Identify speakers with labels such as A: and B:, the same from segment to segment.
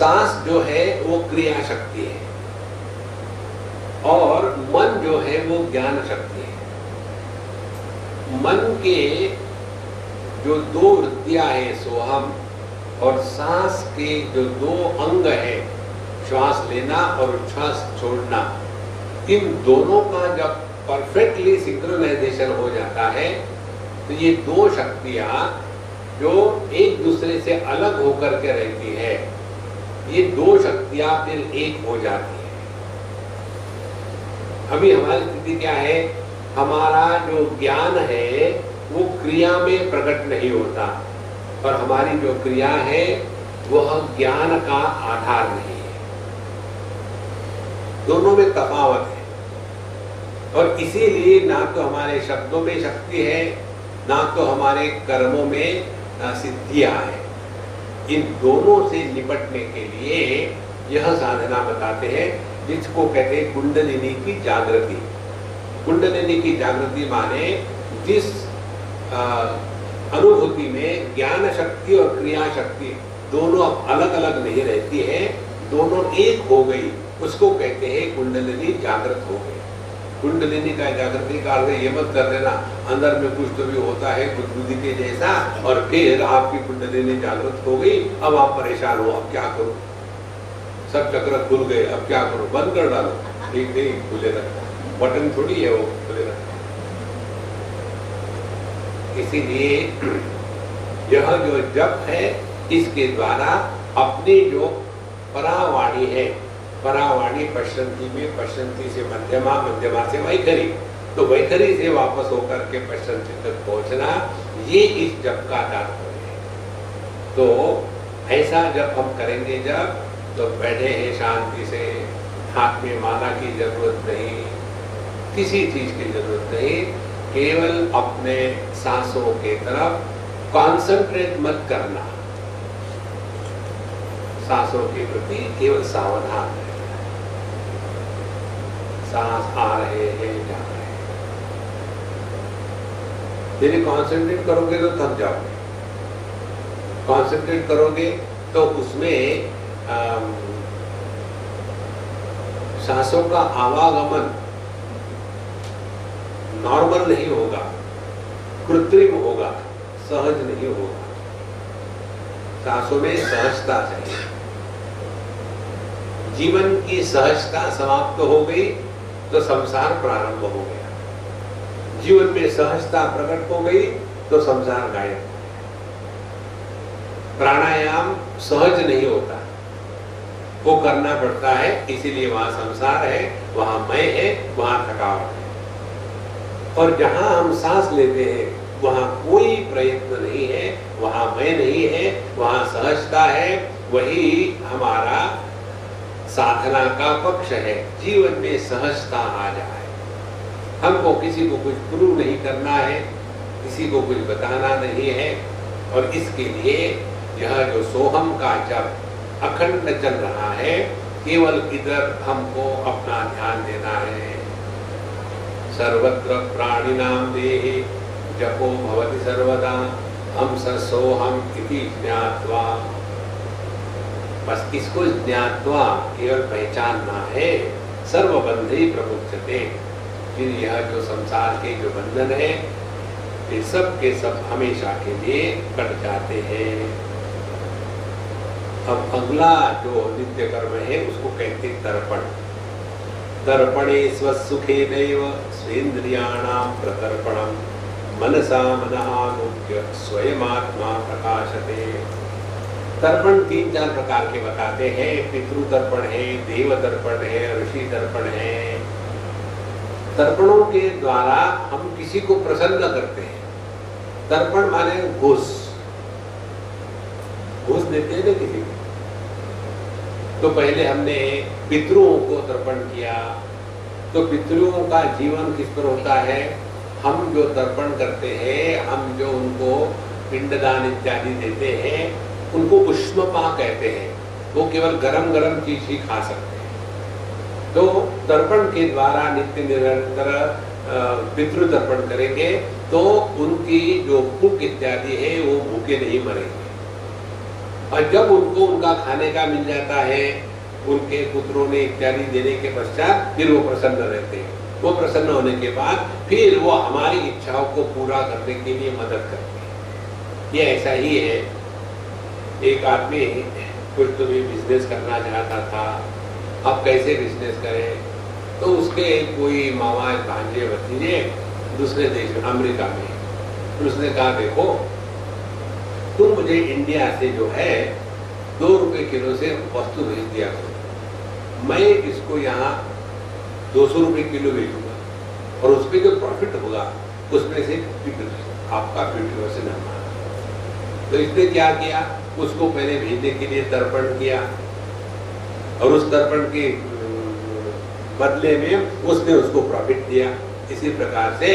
A: सांस जो है वो क्रिया शक्ति है और मन जो है वो ज्ञान शक्ति है। मन के जो दो वृत्तियां हैं सोहम और सांस के जो दो अंग है श्वास लेना और श्वास छोड़ना, इन दोनों का जब परफेक्टली सिंक्रोनाइजेशन हो जाता है तो ये दो शक्तियां जो एक दूसरे से अलग होकर के रहती है, ये दो शक्तियां फिर एक हो जाती है। अभी हमारी स्थिति क्या है, हमारा जो ज्ञान है वो क्रिया में प्रकट नहीं होता और हमारी जो क्रिया है वह ज्ञान का आधार नहीं है। दोनों में तफावत है और इसीलिए ना तो हमारे शब्दों में शक्ति है, ना तो हमारे कर्मों में सिद्धियां है। इन दोनों से निपटने के लिए यह साधना बताते हैं जिसको कहते हैं कुंडलिनी की जागृति। कुंडलिनी की जागृति माने जिस अनुभूति में ज्ञान शक्ति और क्रिया शक्ति दोनों अब अलग अलग नहीं रहती है, दोनों एक हो गई, उसको कहते हैं कुंडलिनी जागृत हो गई। कुंडलिनी का जागृति का अर्थ ये मत कर देना अंदर में कुछ तो भी होता है कुछ बुद्धि के जैसा और फिर आपकी कुंडलिनी जागृत हो गई, अब आप परेशान हो, अब क्या करो, सब चक्र खुल गए, अब क्या करो, बंद कर डालो। ठीक नहीं, खुले रखो, बटन थोड़ी है वो, खुले रखो। इसीलिए यह जो जप है इसके द्वारा अपनी जो परावाणी है, परावाणी पश्चंती में, पश्चंती से मध्यमा, मध्यमा से वैखरी, तो वैखरी से वापस होकर के पश्चंती तक पहुंचना, ये इस जप का तात्पर्य है। तो ऐसा जब हम करेंगे जब तो बैठे हैं शांति से, हाथ में माला की जरूरत नहीं, किसी चीज की जरूरत नहीं, केवल अपने सांसों के तरफ कॉन्सेंट्रेट मत करना, सांसों के प्रति केवल सावधान रहना। सांस आ रहे हैं, जा रहे हैं, यदि कॉन्सेंट्रेट करोगे तो थक जाओगे, कॉन्सेंट्रेट करोगे तो उसमें सांसों का आवागमन नॉर्मल नहीं होगा, कृत्रिम होगा, सहज नहीं होगा। सांसों में सहजता चाहिए। जीवन की सहजता समाप्त हो गई तो संसार प्रारंभ हो गया। जीवन में सहजता प्रकट हो गई तो संसार गायब हो गया। प्राणायाम सहज नहीं होता, वो करना पड़ता है, इसीलिए वहां संसार है, वहां मैं है, वहां थकावट है। और जहां हम सांस लेते हैं वहां कोई प्रयत्न नहीं है, वहां मैं नहीं है, वहां सहजता है, वही हमारा साधना का पक्ष है। जीवन में सहजता आ जाए, हमको किसी को कुछ प्रूव नहीं करना है, किसी को कुछ बताना नहीं है, और इसके लिए यह जो सोहम का जप अखंड चल रहा है, केवल इधर हमको अपना ध्यान देना है। सर्वत्र प्राणिनाम देहे जपो भवति सर्वदा, हम सोहम इति ज्ञात्वा, बस इसको ज्ञात्वा केवल पहचानना है। सर्वबंधे प्रमुच्यते, फिर यह जो संसार के जो बंधन है ये सब के सब हमेशा के लिए कट जाते हैं। अब अगला जो नित्य कर्म है उसको कहते तर्पण। तर्पणे स्वसुखे नैव स्वेन्द्रियाणां प्रतर्पणम् मनसा मनहानुज्य स्वयमात्मा प्रकाशते। तर्पण 3-4 प्रकार के बताते हैं। पितृ तर्पण है, देव तर्पण है, ऋषि तर्पण है। तर्पणों के द्वारा हम किसी को प्रसन्न करते हैं। तर्पण माने घूस, घूस देते हैं ना किसी को। तो पहले हमने पितरों को तर्पण किया, तो पितरों का जीवन किस पर होता है, हम जो तर्पण करते हैं, हम जो उनको पिंडदान इत्यादि देते हैं, उनको उष्मपा कहते हैं। वो केवल गरम गरम चीज ही खा सकते हैं। तो तर्पण के द्वारा नित्य निरंतर पितृ तर्पण करेंगे तो उनकी जो भूख इत्यादि है वो भूखे नहीं मरेंगे। और जब उनको उनका खाने का मिल जाता है, उनके पुत्रों ने इत्यादि देने के पश्चात फिर वो प्रसन्न रहते हैं। वो प्रसन्न होने के बाद फिर वो हमारी इच्छाओं को पूरा करने के लिए मदद करते हैं। ये ऐसा ही है। एक आदमी कुछ तो भी बिजनेस करना चाहता था, अब कैसे बिजनेस करें, तो उसके कोई मामा भांजे भतीजे दूसरे देश में, अमेरिका में, तो उसने कहा देखो तुम मुझे इंडिया से जो है 2 रुपए किलो से वस्तु भेज दिया करो, मैं इसको यहाँ 200 रुपए किलो बेचूंगा और उस पर जो प्रॉफिट होगा उसमें से 50% आपका 50% हमारा। तो इसने क्या किया, उसको पहले भेजने के लिए तर्पण किया और उस तर्पण के बदले में उसने उसको प्रॉफिट दिया। इसी प्रकार से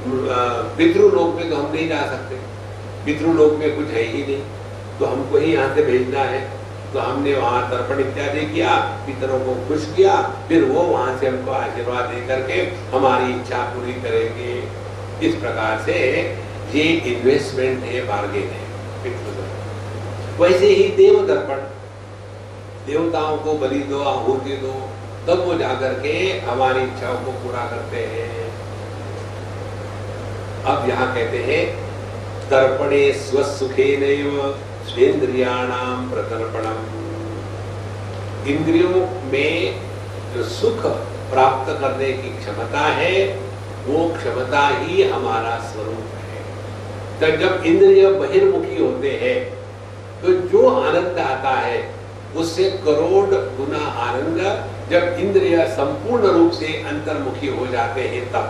A: पितृलोक में तो हम नहीं जा सकते, पितृलोक में कुछ है ही नहीं, तो हमको ही यहाँ से भेजना है। तो हमने वहाँ तर्पण इत्यादि किया, पितरों को खुश किया, फिर वो वहाँ से हमको आशीर्वाद दे करके हमारी इच्छा पूरी करेंगे। इस प्रकार से ये इन्वेस्टमेंट है, बार्गेन है पितृ। वैसे ही देव तर्पण, देवताओं को बलि दो, आहुति दो, तब वो जाकर के हमारी इच्छाओं को पूरा करते हैं। अब यहाँ कहते हैं तर्पणे स्वसुखेनैव स्वेन्द्रियाणाम प्रतर्पणम। इंद्रियों में जो सुख प्राप्त करने की क्षमता है, वो क्षमता ही हमारा स्वरूप है। तो जब इंद्रिय बहिर्मुखी होते हैं तो जो आनंद आता है उससे करोड़ गुना आनंद जब इंद्रिय संपूर्ण रूप से अंतर्मुखी हो जाते हैं तब।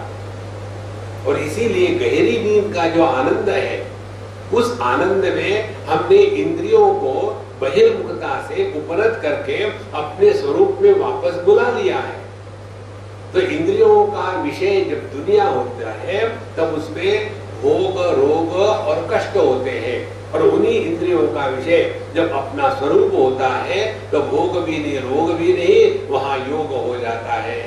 A: और इसीलिए गहरी नींद का जो आनंद है, उस आनंद में हमने इंद्रियों को बहिर्मुखता से उपरत करके अपने स्वरूप में वापस बुला लिया है। तो इंद्रियों का विषय जब दुनिया होता है तब उसमें भोग, रोग और कष्ट होते हैं, और उन्हीं इंद्रियों का विषय जब अपना स्वरूप होता है तो भोग भी नहीं, रोग भी नहीं, वहां योग हो जाता है।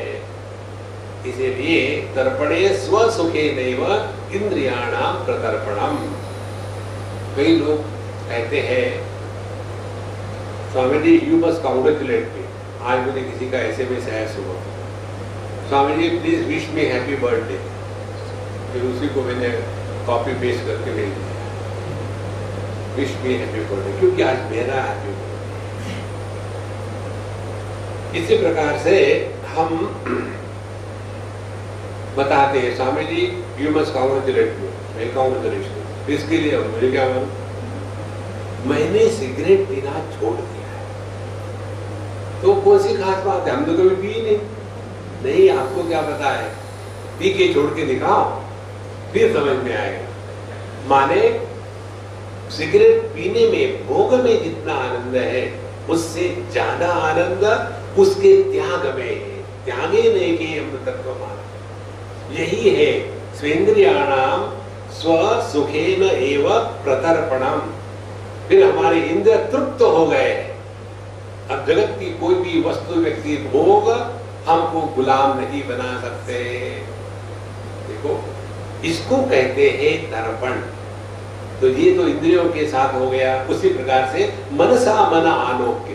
A: इसीलिए तर्पणे स्वसुखेनैव इंद्रियाणाम प्रतर्पणम। कई लोग कहते हैं Swami ji you must congratulate me. आज मुझे किसी का SMS आया सुबह, Swami ji please wish me happy birthday. फिर उसी को मैंने कॉपी पेस्ट करके भेज दिया, विश मी हैप्पी बर्थडे, क्योंकि आज मेरा हैप्पी बर्थडे। इसी प्रकार से हम बताते हैं Swami ji you must congratulate मी, मैं कांग्रेचुलेशन। इसके लिए मुझे क्या मालूम, मैंने सिगरेट पीना छोड़ दिया है, तो कौन सी खास बात है, हम तो कभी पी नहीं, आपको क्या पता है, पी के छोड़ के दिखाओ फिर समझ में आएगा। माने सिगरेट पीने में, भोग में जितना आनंद है उससे ज्यादा आनंद उसके त्याग में है। त्यागे नहीं के अमृतत्व मान, यही है स्वेन्द्रियाणाम स्वसुखेन एव प्रतर्पणम। फिर हमारे इंद्रिय तृप्त हो गए। अब जगत की कोई भी वस्तु, व्यक्ति, भोग हमको गुलाम नहीं बना सकते। देखो इसको कहते हैं तर्पण। तो ये तो इंद्रियों के साथ हो गया। उसी प्रकार से मनसा मन आलोक्य,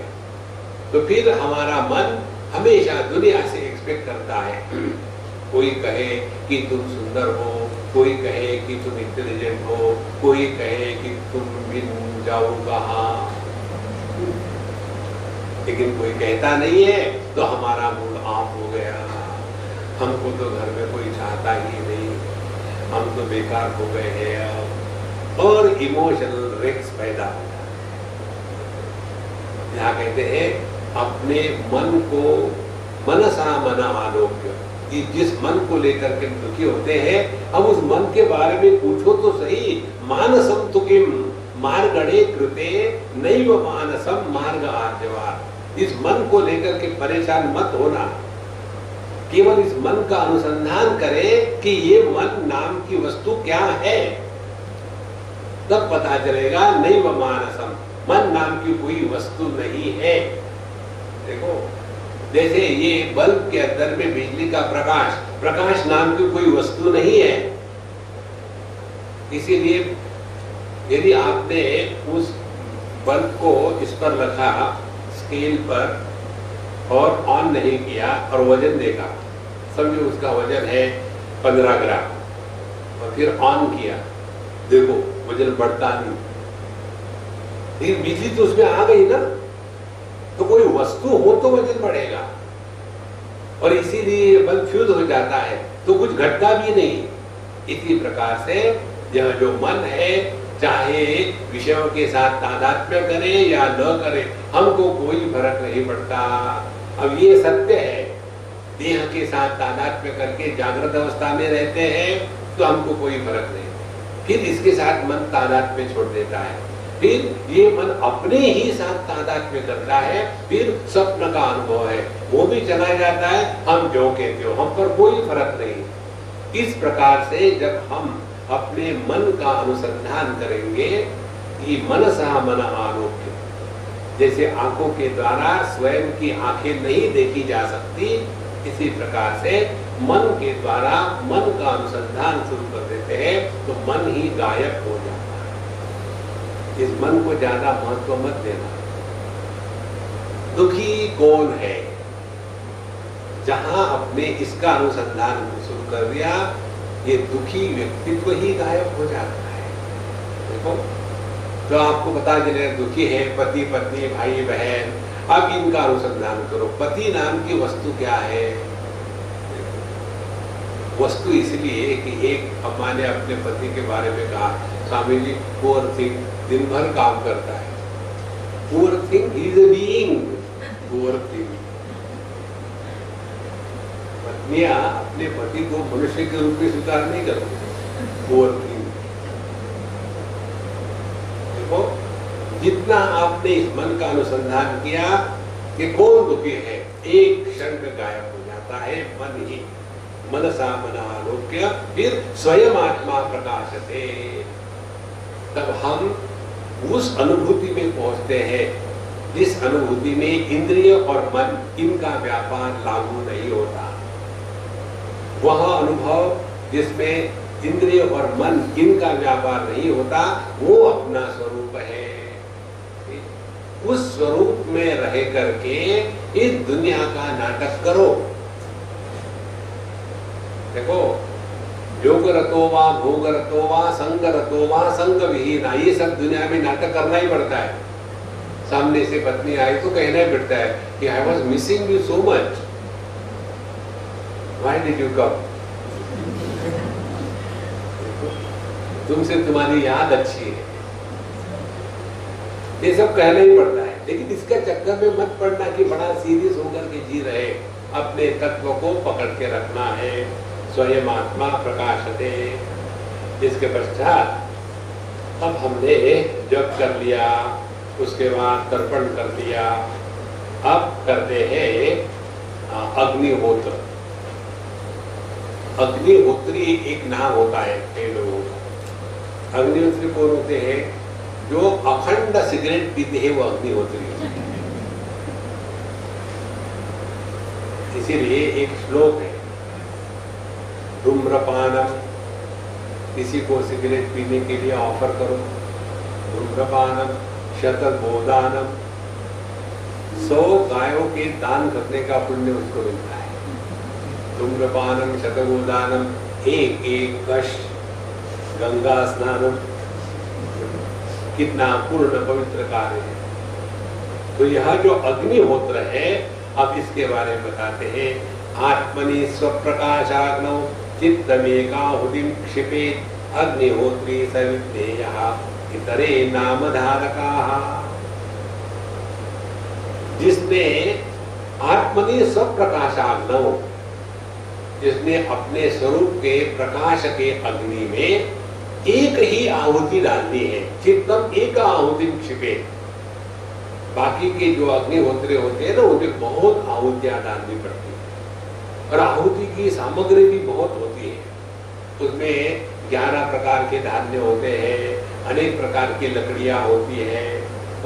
A: तो फिर हमारा मन हमेशा दुनिया से एक्सपेक्ट करता है। कोई कहे कि तुम सुंदर हो, कोई कहे कि तुम इंटेलिजेंट हो, कोई कहे कि तुम बिन जाओ कहाँ, लेकिन कोई कहता नहीं है तो हमारा मूड ऑफ हो गया। हमको तो घर में कोई चाहता ही नहीं, हम तो बेकार हो गए हैं, और इमोशनल रिक्स पैदा हो जाता है। यहाँ कहते हैं अपने मन को मनसा मन आलोक्य, कि जिस मन को लेकर के दुखी होते हैं, अब उस मन के बारे में पूछो तो सही। मानसम तु किम मार्गणे कृते नैव मानसम मार्ग आर्जवार। इस मन को लेकर के परेशान मत होना, केवल इस मन का अनुसंधान करें कि ये मन नाम की वस्तु क्या है, तब पता चलेगा नैव मानसम, मन नाम की कोई वस्तु नहीं है। देखो जैसे ये बल्ब के अंदर में बिजली का प्रकाश, प्रकाश नाम की कोई वस्तु नहीं है। इसीलिए यदि आपने उस बल्ब को इस पर रखा स्केल पर और ऑन नहीं किया और वजन देखा, समझो उसका वजन है 15 ग्राम, और फिर ऑन किया, देखो वजन बढ़ता नहीं, लेकिन बिजली तो उसमें आ गई ना, तो कोई वस्तु हो तो वजन बढ़ेगा, और इसीलिए बल्ब फ्यूज हो जाता है, तो कुछ घटता भी नहीं। इसी प्रकार से यह जो मन है, चाहे विषयों के साथ तादात्म्य करे या न करे, हमको कोई फर्क नहीं पड़ता। अब ये सत्य है, देह के साथ तादात्म्य करके जागृत अवस्था में रहते हैं तो हमको कोई फर्क नहीं, फिर इसके साथ मन तादात्म्य छोड़ देता है, फिर ये मन अपने ही साथ तादात्म्य करता है, फिर स्वप्न का अनुभव है, वो भी चला जाता है, हम जो कहते हो, हम पर कोई फर्क नहीं। इस प्रकार से जब हम अपने मन का अनुसंधान करेंगे कि मनसा मन आलोक्य, जैसे आंखों के द्वारा स्वयं की आंखें नहीं देखी जा सकती, इसी प्रकार से मन के द्वारा मन का अनुसंधान शुरू कर देते हैं तो मन ही गायब हो जाता है। इस मन को ज्यादा महत्व मत देना। दुखी कौन है? जहां अपने इसका अनुसंधान शुरू कर दिया, ये दुखी व्यक्तित्व ही गायब हो जाता है। देखो, तो आपको पता चले दुखी है पति पत्नी भाई बहन, अब इनका अनुसंधान करो। पति नाम की वस्तु क्या है? वस्तु इसलिए कि एक अम्मा ने अपने पति के बारे में कहा, स्वामी जी पुअर थिंग, दिन भर काम करता है। Poor thing is a being, poor thing. पत्नियां अपने पति को मनुष्य के रूप में स्वीकार नहीं करती, पुअर थिंग। देखो, जितना आपने इस मन का अनुसंधान किया कि कौन दुखी है, एक क्षण में गायब हो जाता है मन ही। मनसा मनालोक्य, फिर स्वयं आत्मा प्रकाशते। तब हम उस अनुभूति में पहुंचते हैं जिस अनुभूति में इंद्रिय और मन इनका व्यापार लागू नहीं होता। वह अनुभव जिसमें इंद्रिय और मन इनका व्यापार नहीं होता, वो अपना स्वरूप है। उस स्वरूप में रह करके इस दुनिया का नाटक करो। देखो, योग रतो वा भोग रतो वा संग रतो वा संग विहीना, ये सब दुनिया में नाटक करना ही पड़ता है। सामने से पत्नी आई तो कहना ही पड़ता है कि I was missing you so much, why did you come? तुमसे तुम्हारी याद अच्छी है, ये सब कहना ही पड़ता है। लेकिन इसका चक्कर में मत पड़ना कि बड़ा सीरियस होकर के जी रहे, अपने तत्व को पकड़ के रखना है। स्वयं आत्मा प्रकाशते। इसके पश्चात अब हमने जप कर लिया, उसके बाद तर्पण कर लिया, अब करते हैं अग्निहोत्र। अग्निहोत्री एक नाम होता है कई लोगों का। अग्निहोत्री कौन होते हैं? जो अखंड सिगरेट पीते हैं वो अग्निहोत्री होते हैं। इसीलिए एक श्लोक है, धूम्रपानम, किसी को सिगरेट पीने के लिए ऑफर करो, धूम्रपानम शतगोदानम, 100 गायों के दान करने का पुण्य उसको मिलता है। धूम्रपानम शतगोदानम, एक एक कष्ट गंगा स्नानम, कितना पूर्ण पवित्र कार्य है। तो यह जो अग्निहोत्र है, अब इसके बारे में बताते हैं। आत्मनि स्वप्रकाशाग्नौ चित्तमेकाहुतिं क्षिपेत् अग्निहोत्री सविज्ञेयः इतरे नामधारकाः। जिसने आत्मनि स्वप्रकाशाग्नौ, जिसने अपने स्वरूप के प्रकाश के अग्नि में एक ही आहुति डालनी है, चित्तम एक आहुति क्षिपेत्। बाकी के जो अग्निहोत्री होते हैं ना, उन्हें बहुत आहुतियां डालनी पड़ती है, और आहुति की सामग्री भी बहुत होती है। उसमें 11 प्रकार के धान्य होते हैं, अनेक प्रकार की लकड़ियां होती हैं,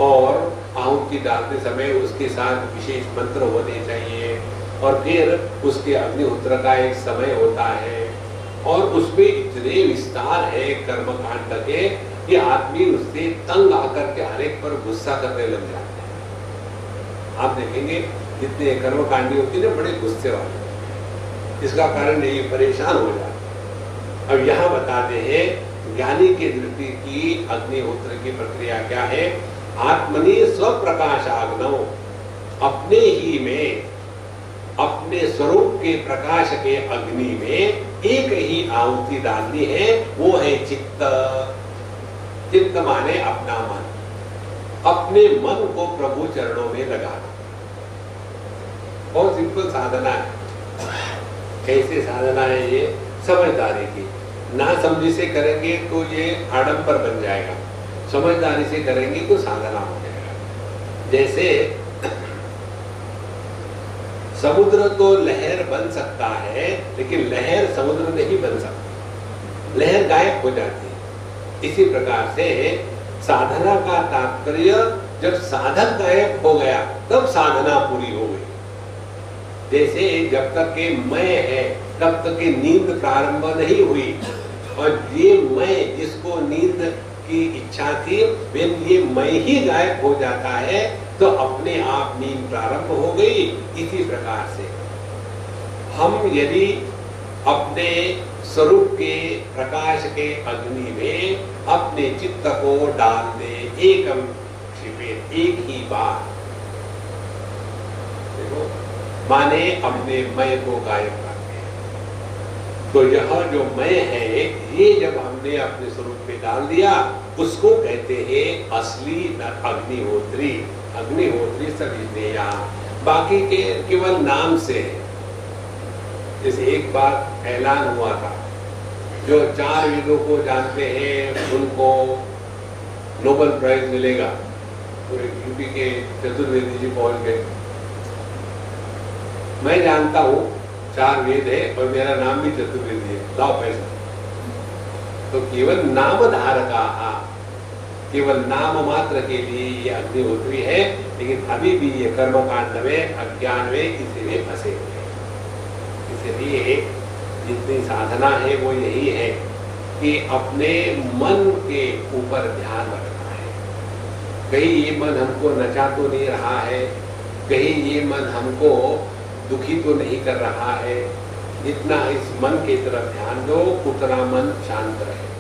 A: और आहुति डालते समय उसके साथ विशेष मंत्र होने चाहिए, और फिर उसके अग्निहोत्र का एक समय होता है, और उसमें इतने विस्तार है कर्मकांड के, कि आदमी उससे तंग आकर के हर एक पर गुस्सा करने लग जाते हैं। आप देखेंगे जितने कर्मकांडी होते हैं ना, बड़े गुस्से वाले, इसका कारण ये परेशान हो जाते। अब यहाँ बताते हैं ज्ञानी के दृष्टि की अग्निहोत्र की प्रक्रिया क्या है। आत्मनि स्वप्रकाशाग्नौ, अपने ही में, अपने स्वरूप के प्रकाश के अग्नि में एक ही आहुति डालनी है, वो है चित्त। चित्त माने अपना मन, अपने मन को प्रभु चरणों में लगाना। बहुत सिंपल साधना है। कैसे साधना है ये? समझदारी की। ना समझी से करेंगे तो ये आडंबर बन जाएगा, समझदारी से करेंगे तो साधना हो जाएगा। जैसे समुद्र तो लहर बन सकता है, लेकिन लहर समुद्र नहीं बन सकती, लहर गायब हो जाती है। इसी प्रकार से साधना का तात्पर्य, जब साधक गायब हो गया तब साधना पूरी हो गई। जैसे जब तक के मैं है तब तक के नींद प्रारंभ नहीं हुई, और ये मैं जिसको नींद की इच्छा थी, वे ये मैं ही गायब हो जाता है तो अपने आप नींद प्रारंभ हो गई। इसी प्रकार से हम यदि अपने स्वरूप के प्रकाश के अग्नि में अपने चित्त को डाल दे, एकम क्षिपेत, एक ही बार, देखो माने अपने मैं को गायब करते हैं। तो यह जो मैं है, ये जब हमने अपने स्वरूप पे डाल दिया, उसको कहते हैं असली अग्निहोत्री। अग्निहोत्री सविधेया, बाकी के केवल नाम से। जैसे एक बार ऐलान हुआ था, जो 4 वेदों को जानते हैं उनको नोबेल प्राइज मिलेगा। तो यूपी के चतुर्वेदी जी पहुंच गए। मैं जानता हूं 4 वेद है और मेरा नाम भी चतुर्वेदी है, लाओ पैसा। तो केवल नाम धारका, केवल नाम मात्र के लिए ये अग्निहोत्री है, लेकिन अभी भी ये कर्मकांड में, अज्ञान में इसीलिए फंसे हुए हैं। इसलिए जितनी साधना है वो यही है कि अपने मन के ऊपर ध्यान रखना है। कहीं ये मन हमको नचा तो नहीं रहा है, कहीं ये मन हमको दुखी तो नहीं कर रहा है। जितना इस मन की तरफ ध्यान दो, उतना मन शांत रहे।